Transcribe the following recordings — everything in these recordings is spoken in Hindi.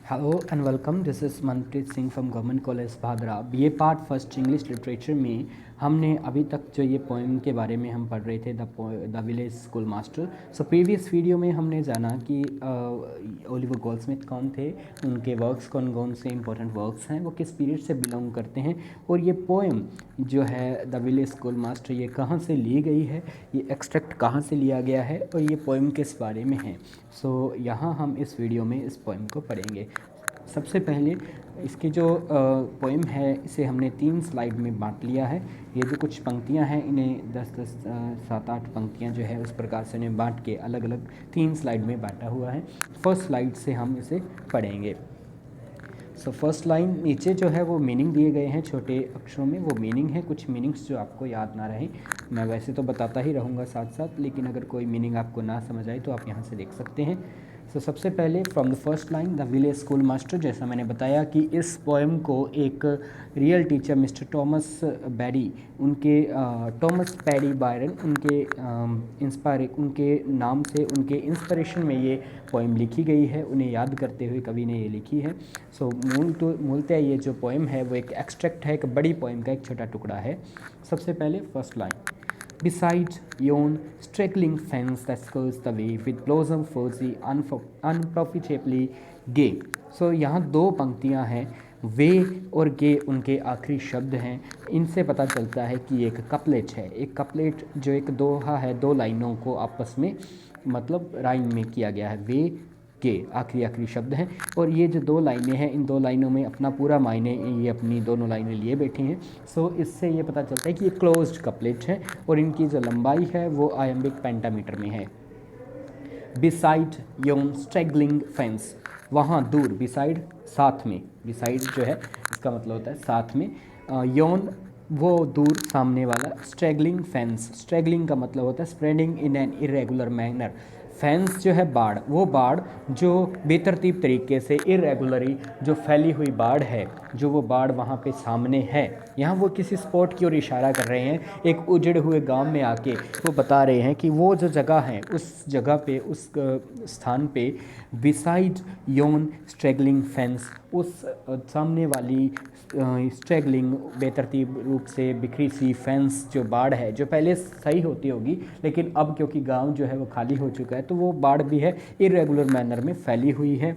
Hello and welcome. This is Manpreet Singh from government college Bhadra. BA part first English literature में हमने अभी तक जो ये पोएम के बारे में हम पढ़ रहे थे, the village school master. So previous video में हमने जाना कि ओलिवर गोल्डस्मिथ कौन थे, उनके वर्क्स कौन कौन से इंपॉर्टेंट वर्क्स हैं, वो किस पीरियड से बिलोंग करते हैं, और ये पोएम जो है द विलेज स्कूल मास्टर ये कहाँ से ली गई है, ये एक्सट्रैक्ट कहाँ से लिया गया है, और ये पोएम किस बारे में है। सो यहाँ हम इस वीडियो में इस पोएम को पढ़ेंगे। सबसे पहले इसकी जो पोएम है इसे हमने 3 स्लाइड में बांट लिया है। ये जो कुछ पंक्तियां हैं इन्हें 10-10 7-8 पंक्तियां जो है उस प्रकार से इन्हें बांट के अलग अलग 3 स्लाइड में बांटा हुआ है। फर्स्ट स्लाइड से हम इसे पढ़ेंगे। सो फर्स्ट लाइन नीचे जो है वो मीनिंग दिए गए हैं छोटे अक्षरों में, वो मीनिंग है। कुछ मीनिंग्स जो आपको याद ना रहे, मैं वैसे तो बताता ही रहूँगा साथ साथ, लेकिन अगर कोई मीनिंग आपको ना समझ आए तो आप यहाँ से देख सकते हैं। सो सबसे पहले from the first line, the village school master. जैसा मैंने बताया कि इस पोएम को एक real teacher mister Thomas baddie, उनके टॉमस पैडी बायरन, उनके नाम से, उनके इंस्पिरेशन में ये पोएम लिखी गई है। उन्हें याद करते हुए कवि ने ये लिखी है। सो मूलतः ये जो पोएम है वो एक एक्सट्रैक्ट है, एक बड़ी पोएम का एक छोटा टुकड़ा है। सबसे पहले first line, Beside yon straggling fence that skirts the way with blossom fuzzy unprofitably gay। सो यहाँ 2 पंक्तियाँ हैं, वे और गे उनके आखिरी शब्द हैं। इनसे पता चलता है कि एक कपलेट है। एक कपलेट जो एक दोहा है, 2 लाइनों को आपस में मतलब राइम में किया गया है। वे के आखिरी शब्द हैं, और ये जो 2 लाइनें हैं, इन 2 लाइनों में अपना पूरा मायने ये अपनी दोनों लाइनें लिए बैठी हैं। सो इससे ये पता चलता है कि ये क्लोज्ड कपलेट है, और इनकी जो लंबाई है वो आयम्बिक पेंटामीटर में है। बिसाइड योन स्ट्रैगलिंग फेंस, वहाँ दूर, बिसाइड साथ में, बिसाइड जो है इसका मतलब होता है साथ में, योन वो दूर, सामने वाला, स्ट्रैगलिंग फेंस, स्ट्रैगलिंग का मतलब होता है spreading in an irregular manner. Fence जो है बाढ़, वो बाढ़ जो बेतरतीब तरीके से, इरेगुलरी जो फैली हुई बाढ़ है, जो वो बाढ़ वहाँ पे सामने है। यहाँ वो किसी स्पॉट की ओर इशारा कर रहे हैं, एक उजड़े हुए गांव में आके वो बता रहे हैं कि वो जो जगह है, उस जगह पे, उस स्थान पे, बिसाइड योन स्ट्रैगलिंग फेंस, उस सामने वाली स्ट्रैगलिंग बेतरतीब रूप से बिखरी सी फेंस जो बाढ़ है, जो पहले सही होती होगी लेकिन अब क्योंकि गांव जो है वो खाली हो चुका है, तो वो बाढ़ भी है इरेगुलर मैनर में फैली हुई है।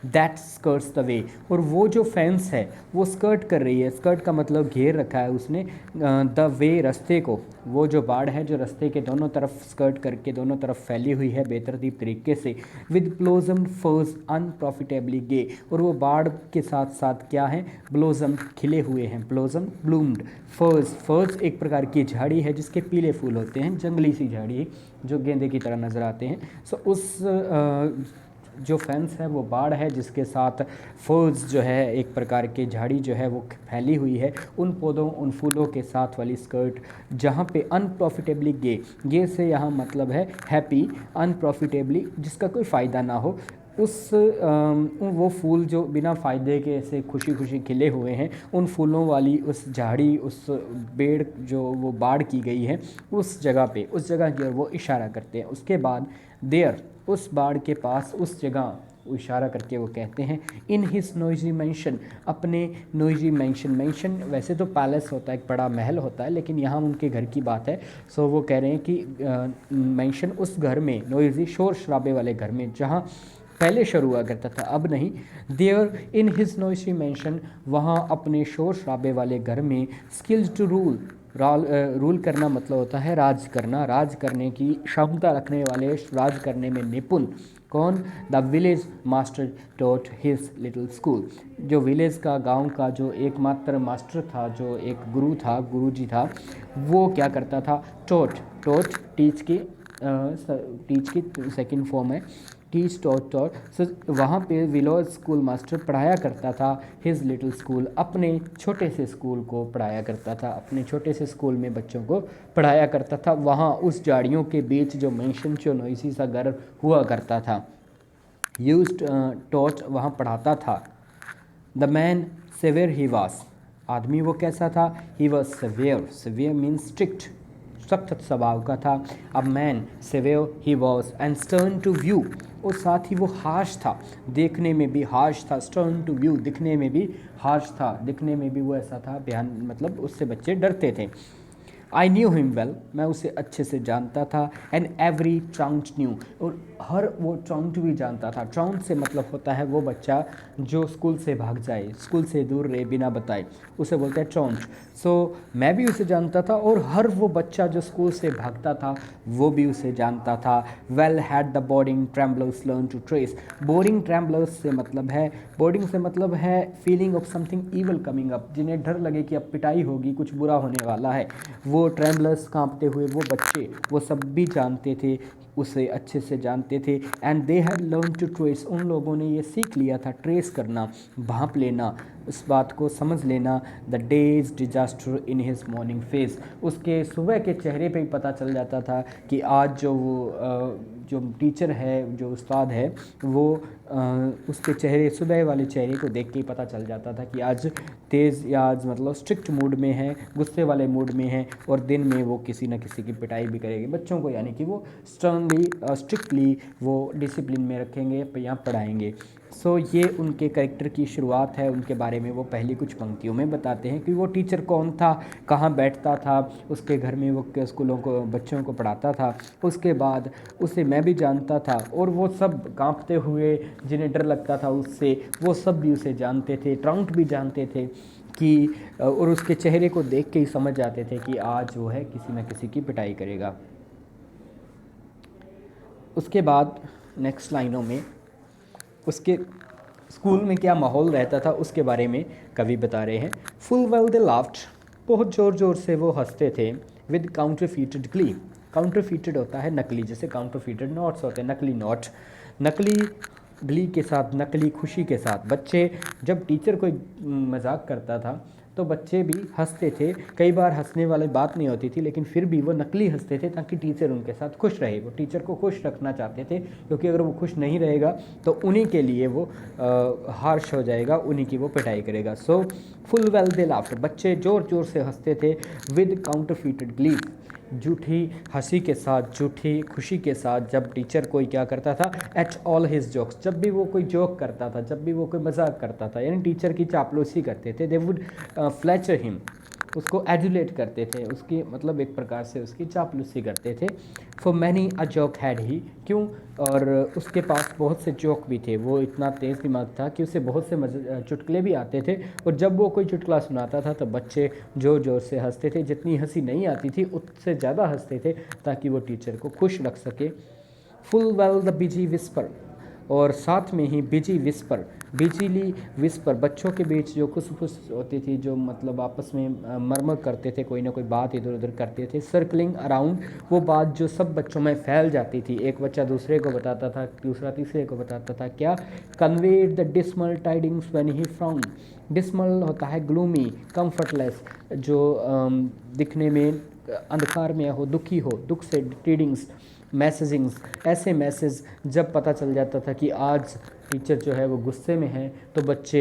दैट स्कर्ट्स द वे, और वो जो फेंस है वो स्कर्ट कर रही है। स्कर्ट का मतलब घेर रखा है उसने, द वे रास्ते को। वो जो बाढ़ है जो रास्ते के दोनों तरफ स्कर्ट करके दोनों तरफ फैली हुई है बेतरतीब तरीके से। विद ब्लोजम फर्स अनप्रॉफिटेबली गे, और वो बाढ़ के साथ साथ क्या है, ब्लोजम खिले हुए हैं, ब्लोजम ब्लूम्ड। फर्स, फर्स एक प्रकार की झाड़ी है जिसके पीले फूल होते हैं, जंगली सी झाड़ी जो गेंदे की तरह नज़र आते हैं। सो उस जो फेंस है वो बाढ़ है, जिसके साथ फर्स जो है एक प्रकार की झाड़ी जो है वो फैली हुई है, उन पौधों, उन फूलों के साथ वाली स्कर्ट, जहाँ पे अनप्रॉफिटेबली गे, गे से यहाँ मतलब है हैप्पी, अनप्रॉफिटेबली जिसका कोई फ़ायदा ना हो, वो फूल जो बिना फ़ायदे के ऐसे खुशी खुशी खिले हुए हैं, उन फूलों वाली उस झाड़ी, उस पेड़ जो वो बाढ़ की गई है उस जगह पे, उस जगह की ओर वो इशारा करते हैं। उसके बाद देयर, उस बाढ़ के पास, उस जगह वो इशारा करके वो कहते हैं, इन हिज नोइजी मैंशन, अपने नोइजी मैंशन, मैंशन वैसे तो पैलेस होता है, एक बड़ा महल होता है, लेकिन यहाँ उनके घर की बात है। सो वो कह रहे हैं कि मैंशन उस घर में, नोइजी शोर शराबे वाले घर में, जहाँ पहले शुरू हुआ करता था अब नहीं। देयर इन हिज नोइसी मैंशन, वहाँ अपने शोर शराबे वाले घर में, स्किल्स टू रूल, रूल करना मतलब होता है राज करना, राज करने की क्षमता रखने वाले, राज करने में निपुण। कौन, the village master taught his little school, जो विलेज का, गांव का जो एकमात्र मास्टर था, जो एक गुरु था, गुरुजी था, वो क्या करता था, टॉट, टॉट टीच की, टीच की सेकंड फॉर्म है, टीच टॉट टॉट। सो वहाँ पे विलेज स्कूल मास्टर पढ़ाया करता था, हिज लिटिल स्कूल, अपने छोटे से स्कूल को पढ़ाया करता था, अपने छोटे से स्कूल में बच्चों को पढ़ाया करता था, वहाँ उस झाड़ियों के बीच जो मैंशन, जो नोइसी सा घर हुआ करता था। यूज्ड टॉट, वहाँ पढ़ाता था। द मैन सेवियर ही वास, आदमी वो कैसा था, he was severe, severe means strict, सख्त स्वभाव का था। A man severe he was and stern to view, और साथ ही वो हार्श था, देखने में भी हार्श था। स्टर्न टू व्यू, दिखने में भी हार्श था, दिखने में भी वो ऐसा था, बयान मतलब उससे बच्चे डरते थे। आई न्यू हिम वेल, मैं उसे अच्छे से जानता था। एंड एवरी ट्राउंट न्यू, और हर वो ट्राउंट भी जानता था। ट्राउंट से मतलब होता है वो बच्चा जो स्कूल से भाग जाए, स्कूल से दूर रहे बिना बताए, उसे बोलते हैं ट्राउंट। सो मैं भी उसे जानता था, और हर वो बच्चा जो स्कूल से भागता था वो भी उसे जानता था। Well had the boding tremblers learn to trace, boding tremblers से मतलब है, बोर्डिंग से मतलब है feeling of something evil coming up, जिन्हें डर लगे कि अब पिटाई होगी, कुछ बुरा होने वाला है। वो ट्रैम्बलर्स कांपते हुए वो बच्चे, वो सब भी जानते थे, उसे अच्छे से जानते थे। And they had learn to trace, उन लोगों ने ये सीख लिया था ट्रेस करना, भांप लेना, उस बात को समझ लेना। The days disaster in his morning face, उसके सुबह के चेहरे पे ही पता चल जाता था कि आज जो वो जो टीचर है, जो उस्ताद है, वो उसके चेहरे, सुबह वाले चेहरे को देख के ही पता चल जाता था कि आज तेज़ या आज मतलब स्ट्रिक्ट मूड में है, गुस्से वाले मूड में है, और दिन में वो किसी न किसी की पिटाई भी करेंगे बच्चों को, यानी कि वो स्ट्रांगली स्ट्रिक्टली वो डिसिप्लिन में रखेंगे या पढ़ाएंगे। सो ये उनके कैरेक्टर की शुरुआत है। उनके बारे में वो पहली कुछ पंक्तियों में बताते हैं कि वो टीचर कौन था, कहाँ बैठता था, उसके घर में वो स्कूलों को बच्चों को पढ़ाता था। उसके बाद उसे मैं भी जानता था, और वो सब कांपते हुए जिन्हें डर लगता था उससे, वो सब भी उसे जानते थे। ट्राउंट भी जानते थे कि और उसके चेहरे को देख के ही समझ जाते थे कि आज वो है किसी न किसी की पिटाई करेगा। उसके बाद नेक्स्ट लाइनों में उसके स्कूल में क्या माहौल रहता था उसके बारे में कवि बता रहे हैं। फुल वेल दे लाफ्ट, बहुत ज़ोर ज़ोर से वो हंसते थे। विद काउंटरफीटेड ग्ली, काउंटरफीटेड होता है नकली, जैसे काउंटरफीटेड नोट्स होते हैं, नकली नोट, नकली ग्ली के साथ, नकली खुशी के साथ। बच्चे जब टीचर कोई मजाक करता था तो बच्चे भी हंसते थे। कई बार हंसने वाली बात नहीं होती थी, लेकिन फिर भी वो नकली हंसते थे ताकि टीचर उनके साथ खुश रहे। वो टीचर को खुश रखना चाहते थे, क्योंकि अगर वो खुश नहीं रहेगा तो उन्हीं के लिए वो हार्श हो जाएगा, उन्हीं की वो पिटाई करेगा। So full well they laughed, बच्चे ज़ोर ज़ोर से हंसते थे। विद काउंटरफीटेड ग्ली, झूठी हंसी के साथ, झूठी खुशी के साथ, जब टीचर कोई क्या करता था, एट ऑल हिज जोक्स, जब भी वो कोई जोक करता था, जब भी वो कोई मजाक करता था, यानी टीचर की चापलूसी करते थे। दे वुड फ्लैचर हिम, उसको एजुलेट करते थे, उसकी मतलब एक प्रकार से उसकी चापलूसी करते थे। For many a joke had he, क्यों, और उसके पास बहुत से जोक भी थे। वो इतना तेज़ दिमाग था कि उसे बहुत से चुटकुले भी आते थे, और जब वो कोई चुटकुला सुनाता था तो बच्चे ज़ोर ज़ोर से हंसते थे। जितनी हंसी नहीं आती थी उससे ज़्यादा हंसते थे ताकि वो टीचर को खुश रख सके। Full well the busy whisper, और साथ में ही बिजी विस्पर, बिजली विस्पर, बच्चों के बीच जो खुसफुस होती थी, जो मतलब आपस में मरमर करते थे, कोई ना कोई बात इधर उधर करते थे। सर्कलिंग अराउंड, वो बात जो सब बच्चों में फैल जाती थी, एक बच्चा दूसरे को बताता था, दूसरा तीसरे को बताता था। क्या, conveyed the dismal tidings when he frown, dismal होता है ग्लूमी, कम्फर्टलेस, जो दिखने में अंधकार में हो, दुखी हो, दुख से, टीडिंग्स मैसेजिंग्स, ऐसे मैसेज जब पता चल जाता था कि आज टीचर जो है वो गुस्से में है, तो बच्चे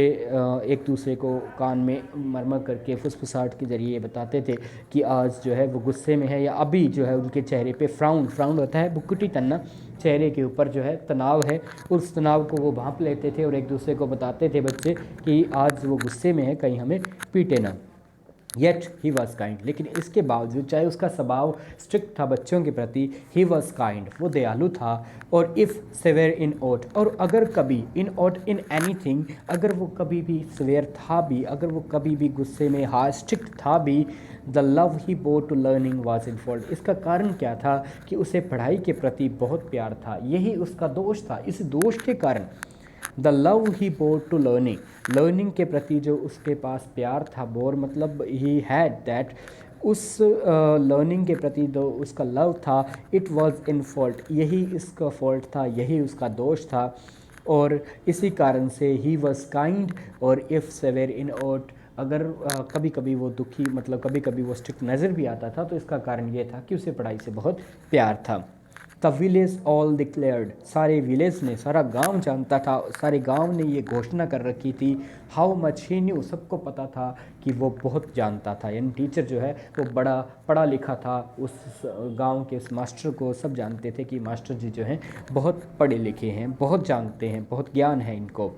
एक दूसरे को कान में मरमर करके फुसफुसाहट के ज़रिए बताते थे कि आज जो है वो गुस्से में है, या अभी जो है उनके चेहरे पे फ्राउन, फ्राउन होता है बुक्कुटी तन्ना, चेहरे के ऊपर जो है तनाव है, उस तनाव को वो भांप लेते थे और एक दूसरे को बताते थे बच्चे कि आज वो गुस्से में है, कहीं हमें पीटे ना। येट ही वॉज काइंड, लेकिन इसके बावजूद, चाहे उसका स्वभाव स्ट्रिक्ट था बच्चों के प्रति, ही वॉज काइंड, वो दयालु था। और इफ़ सेवेयर इन ओट, और अगर कभी इन ओट इन एनीथिंग, अगर वो कभी भी सेवेयर था भी, अगर वो कभी भी गुस्से में स्ट्रिक्ट था भी, the love he bore to learning was in fault, इसका कारण क्या था कि उसे पढ़ाई के प्रति बहुत प्यार था, यही उसका दोष था। इस दोष के कारण the love he bore to learning, learning के प्रति जो उसके पास प्यार था, बोर मतलब ही हैड दैट, उस लर्निंग के प्रति जो उसका लव था, इट वॉज इन फॉल्ट, यही इसका फॉल्ट था, यही उसका दोष था। और इसी कारण से ही वॉज काइंड, और इफ़ सेवेयर इन ओट, अगर कभी कभी वो दुखी, मतलब कभी कभी वो स्ट्रिक्ट नज़र भी आता था, तो इसका कारण ये था कि उसे पढ़ाई से बहुत प्यार था। द विलेज ऑल डिक्लेयर्ड, सारे विलेज ने, सारा गांव जानता था, सारे गांव ने ये घोषणा कर रखी थी। हाउ मच ही न्यू, सबको पता था कि वो बहुत जानता था, यानी टीचर जो है वो बड़ा पढ़ा लिखा था। उस गांव के उस मास्टर को सब जानते थे कि मास्टर जी जो हैं बहुत पढ़े लिखे हैं, बहुत जानते हैं, बहुत ज्ञान है इनको।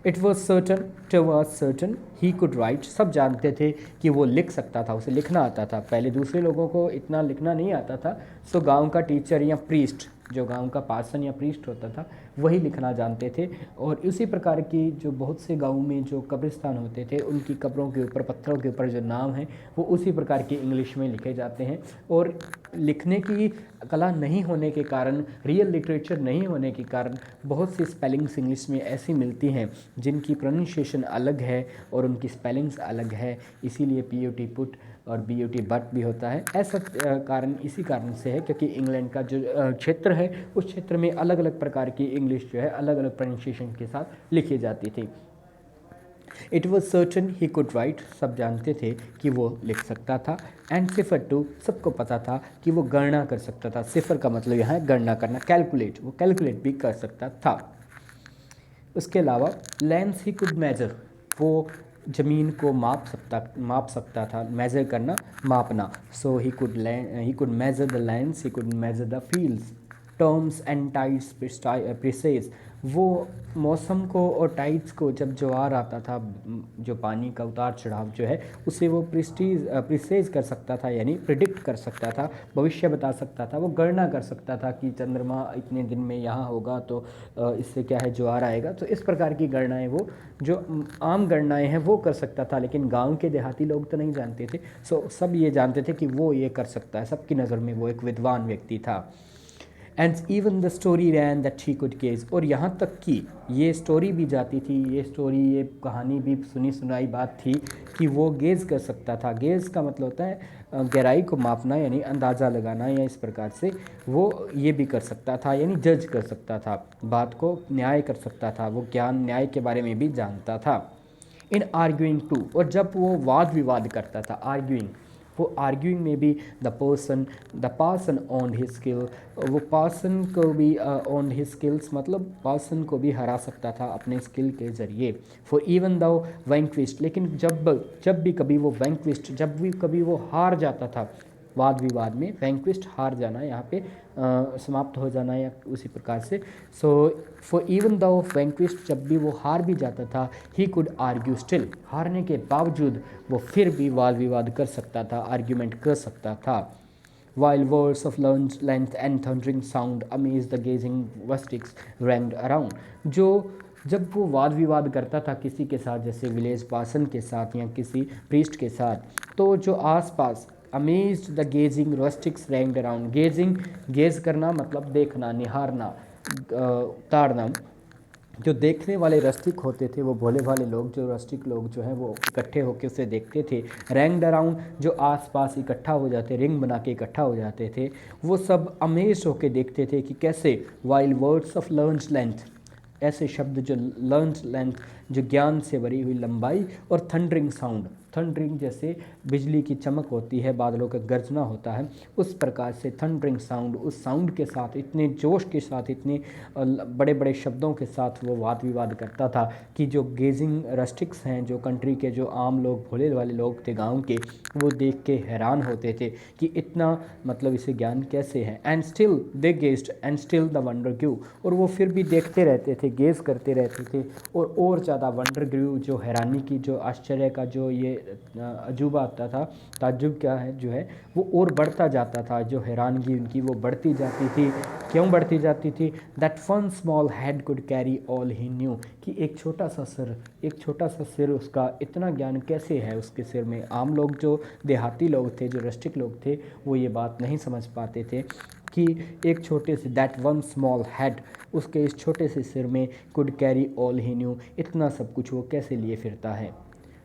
It was certain he could write, सब जानते थे कि वो लिख सकता था, उसे लिखना आता था। पहले दूसरे लोगों को इतना लिखना नहीं आता था, सो गांव का टीचर या प्रीस्ट, जो गांव का पार्सन या प्रीस्ट होता था, वही लिखना जानते थे। और इसी प्रकार की जो बहुत से गाँव में जो कब्रिस्तान होते थे, उनकी कब्रों के ऊपर, पत्थरों के ऊपर जो नाम हैं वो उसी प्रकार की इंग्लिश में लिखे जाते हैं। और लिखने की कला नहीं होने के कारण, रियल लिटरेचर नहीं होने के कारण, बहुत सी स्पेलिंग्स इंग्लिश में ऐसी मिलती हैं जिनकी प्रोनाउंसिएशन अलग है और उनकी स्पेलिंग्स अलग है। इसीलिए पी पुट और बी बट भी होता है। ऐसा कारण इसी कारण से है क्योंकि इंग्लैंड का जो क्षेत्र है, उस क्षेत्र में अलग अलग प्रकार की इंग्लिश जो है अलग अलग प्रोनाउंसिएशन के साथ लिखी जाती थी। It was certain he could write, सब जानते थे कि वो लिख सकता था। एंड सिफर टू, सबको पता था कि वो गणना कर सकता था। सिफर का मतलब यहाँ है गणना करना, कैलकुलेट, वो कैलकुलेट भी कर सकता था। उसके अलावा लैंड्स ही कुड मेजर, वो ज़मीन को माप सकता था। मेज़र करना, मापना। So he could measure the lands, he could measure the fields. Terms and tides presage, वो मौसम को और टाइड्स को, जब ज्वार आता था, जो पानी का उतार चढ़ाव जो है, उसे वो प्रिसेज कर सकता था, यानी प्रिडिक्ट कर सकता था, भविष्य बता सकता था। वो गणना कर सकता था कि चंद्रमा इतने दिन में यहाँ होगा तो इससे क्या है, ज्वार आएगा। तो इस प्रकार की गणनाएं, वो जो आम गणनाएं हैं वो कर सकता था, लेकिन गांव के देहाती लोग तो नहीं जानते थे। सो सब ये जानते थे कि वो ये कर सकता है, सबकी नज़र में वो एक विद्वान व्यक्ति था। And even the story ran that he could gauge, और यहाँ तक कि ये स्टोरी भी जाती थी, ये कहानी भी सुनी सुनाई बात थी कि वो गेज कर सकता था। गेज का मतलब होता है गहराई को मापना, यानी अंदाज़ा लगाना, या इस प्रकार से वो ये भी कर सकता था, यानी जज कर सकता था, बात को न्याय कर सकता था। वो ज्ञान न्याय के बारे में भी जानता था। इन आर्ग्यूइंग टू, और जब वो वाद विवाद करता था, आर्ग्यूइंग, वो आर्ग्यूइंग में भी the person on his skill, वो पर्सन को भी ऑन हिज स्किल्स, मतलब पर्सन को भी हरा सकता था अपने स्किल के ज़रिए। फॉर इवन दो वैंक्विस्ट, लेकिन जब भी कभी वो वैंक्विस्ट, जब भी कभी वो हार जाता था वाद विवाद में, वैंक्विस्ट हार जाना, यहाँ पे समाप्त हो जाना, या उसी प्रकार से। सो फॉर इवन दो वैंक्विस्ट, जब भी वो हार भी जाता था, ही कुड आर्ग्यू स्टिल, हारने के बावजूद वो फिर भी वाद विवाद कर सकता था, आर्ग्यूमेंट कर सकता था। While words of length and thundering sound amazed the gazing rustics ranged around, जो जब वो वाद विवाद करता था किसी के साथ, जैसे विलेज पार्सन के साथ या किसी प्रीस्ट के साथ, तो जो आसपास amazed the gazing rustics ranged around, gaze करना मतलब देखना, निहारना, ताड़ना, जो देखने वाले रस्टिक होते थे, वो भोले भाले लोग, जो रस्टिक लोग जो हैं वो इकट्ठे होकर उसे देखते थे। रैंक्ड अराउंड, जो आसपास इकट्ठा हो जाते, रिंग बना के इकट्ठा हो जाते थे, वो सब अमेज होकर देखते थे कि कैसे while words of learned length, ऐसे शब्द जो लर्न्ड लेंथ, जो ज्ञान से भरी हुई लंबाई, और थंडरिंग साउंड, थंडरिंग जैसे बिजली की चमक होती है, बादलों का गरजना होता है, उस प्रकार से थंडरिंग साउंड, उस साउंड के साथ, इतने जोश के साथ, इतने बड़े बड़े शब्दों के साथ वो वाद विवाद करता था कि जो गेजिंग रस्टिक्स हैं, जो कंट्री के जो आम लोग, भोले वाले लोग थे गांव के, वो देख के हैरान होते थे कि इतना, मतलब इसे ज्ञान कैसे है। And still they gazed and still the wonder grew, और वो फिर भी देखते रहते थे, गेज करते रहते थे, और ज़्यादा वंडर ग्रू, जो हैरानी की, जो आश्चर्य का जो ये अजूबा आता था, ताज्जुब क्या है जो है, वो और बढ़ता जाता था, जो हैरानगी उनकी वो बढ़ती जाती थी। क्यों बढ़ती जाती थी? That one small head could carry all he new, कि एक छोटा सा सिर उसका इतना ज्ञान कैसे है उसके सिर में। आम लोग, जो देहाती लोग थे, जो रस्टिक लोग थे, वो ये बात नहीं समझ पाते थे कि एक छोटे से, दैट वन स्मॉल हेड, उसके इस छोटे से सिर में, could carry all he new, इतना सब कुछ वो कैसे लिए फिरता है।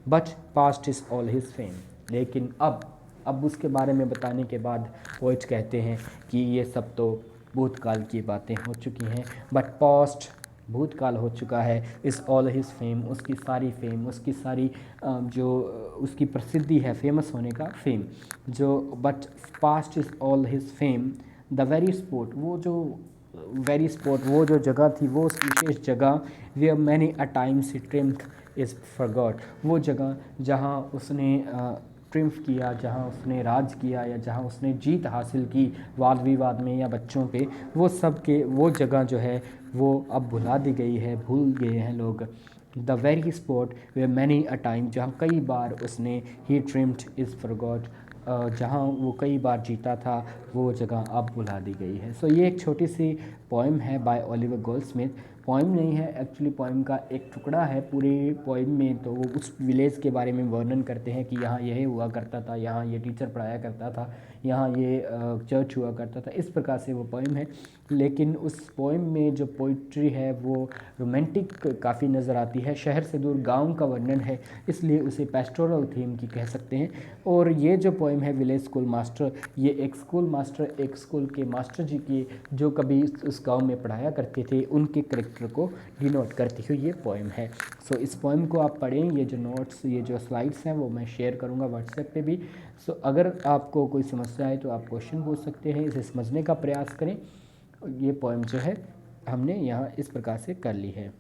But past is all his fame, लेकिन अब उसके बारे में बताने के बाद पोइट कहते हैं कि ये सब तो भूतकाल की बातें हो चुकी हैं। बट पास्ट, भूतकाल हो चुका है, इज़ ऑल हिज फेम, उसकी सारी फेम, उसकी सारी जो उसकी प्रसिद्धि है, फेमस होने का फेम, जो, but past is all his fame, the very spot, very spot वो जो जगह थी, वो उस विशेष जगह, where many a times triumphed is forgot, वो जगह जहाँ उसने ट्रिम्फ किया, जहाँ उसने राज किया या जहाँ उसने जीत हासिल की वाद विवाद में या बच्चों पे, वो सब के वो जगह जो है वो अब भुला दी गई है, भूल गए हैं लोग। The very spot way many a time, जहाँ कई बार उसने ही ट्रिम्ड इज़ फॉरगॉट, जहाँ वो कई बार जीता था, वो जगह अब भुला दी गई है। सो ये एक छोटी सी पोइम है बाय ओलिवर गोल्डस्मिथ। पोइम नहीं है एक्चुअली, पोइम का एक टुकड़ा है। पूरे पोइम में तो वो उस विलेज के बारे में वर्णन करते हैं कि यहाँ यह हुआ करता था, यहाँ ये टीचर पढ़ाया करता था, यहाँ ये चर्च हुआ करता था, इस प्रकार से वो पोइम है। लेकिन उस पोइम में जो पोइट्री है वो रोमांटिक काफ़ी नज़र आती है। शहर से दूर गांव का वर्णन है, इसलिए उसे पेस्टोरल थीम की कह सकते हैं। और ये जो पोइम है विलेज स्कूल मास्टर, ये एक स्कूल मास्टर, एक स्कूल के मास्टर जी की जो कभी उस गांव में पढ़ाया करते थे, उनके करेक्टर को डिनोट करती हुई ये पोइम है। सो इस पोइम को आप पढ़ें। ये जो नोट्स, ये जो स्लाइड्स हैं वो मैं शेयर करूँगा व्हाट्सएप पे भी। सो अगर आपको कोई समस्या है तो आप क्वेश्चन पूछ सकते हैं, इसे समझने का प्रयास करें। ये पोइम जो है हमने यहाँ इस प्रकार से कर ली है।